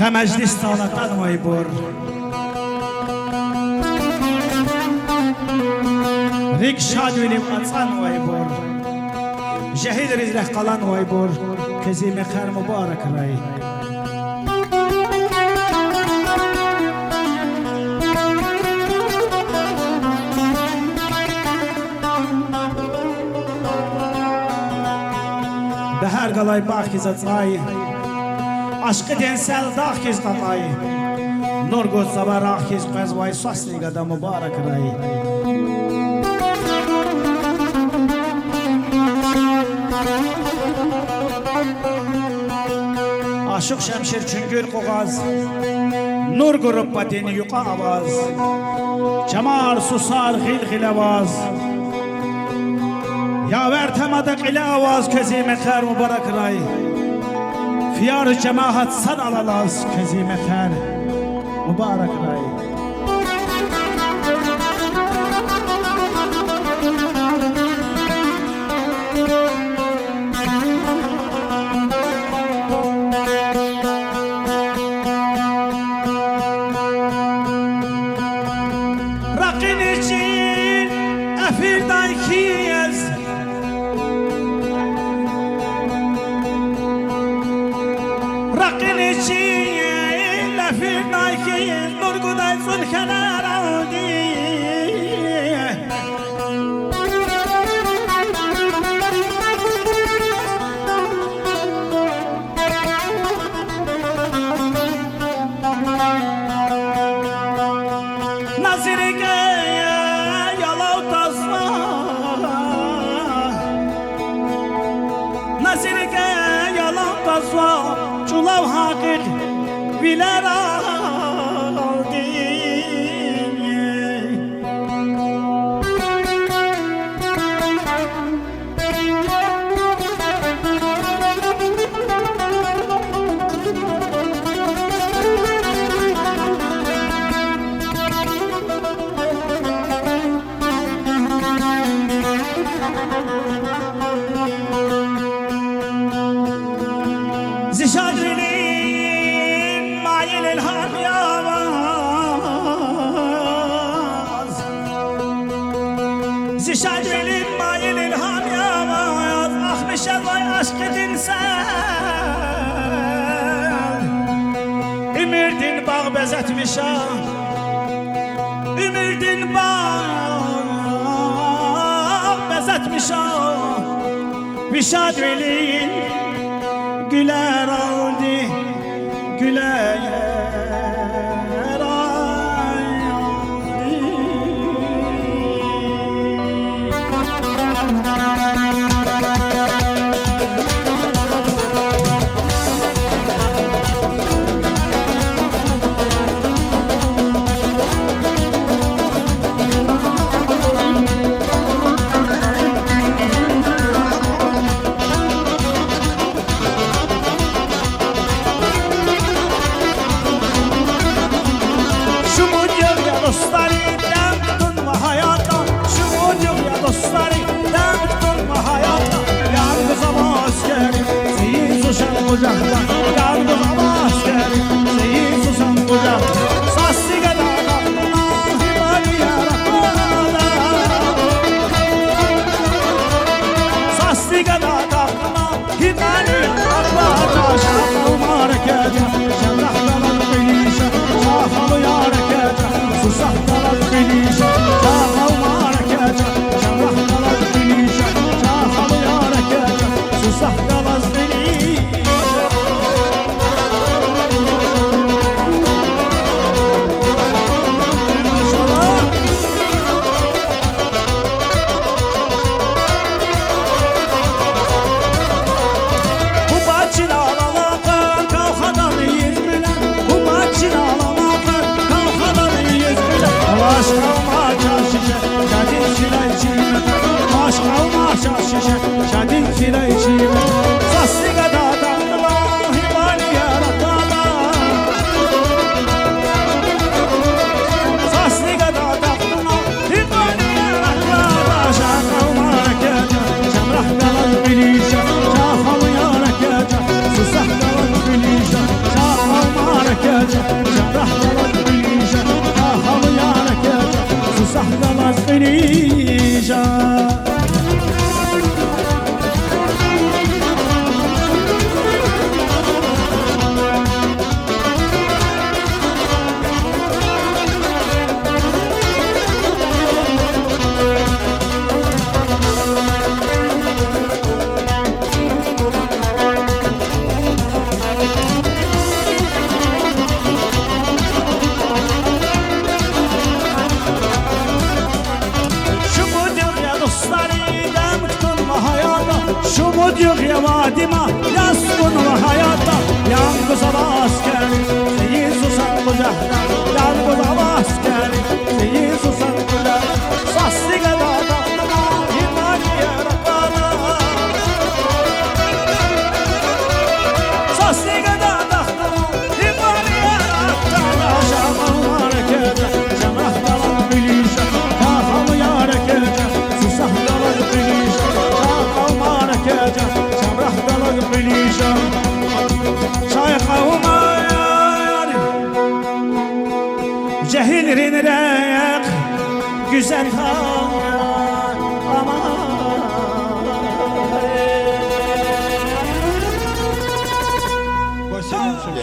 مجلس طالتان ويبور ريك شادولي وقصان ويبور جهيد رزق قلان ويبور كزي مخير مبارك راي بهر قلاي باخي زتاي عشق دنسل داخيز قطاي نور گوز زبر آخیز قزوای سوسنی گدا مبارک رای aşık şemşir çüngür qoğaz nur grup pateni yuqa avaz çamar susar xil xil avaz yaver temada qile avaz közime xer mübarek ray fiyar cemaat sad alalaz közime xer mübarek ray Çulav hakik biler aldı Zişadrinin mayil ilham yavaz Zişadrinin mayil ilham yavaz Ahmişe vay aşk edinsen Ümirdin bağ bezetmişem Ümirdin bağ bezetmişem Zişadrinin güler aldı, güler aldı. Aşk bilişan. Şumud yok ya vadima, yaskun ve hayata. Yalnız hava askeri, seyi susan kucakta. Yalnız hava askeri, seyi susan kucakta. Sasli kadada, imani yarakana. Sasli kadada, imani yarakana. Şamam harekete, şamah dalan bilişe. Kaham yarekete, susah dalan bilişe. Şamrah dalag bilişan Şaykhavuma yarim Cehil rinrek Güzel tanrı Ama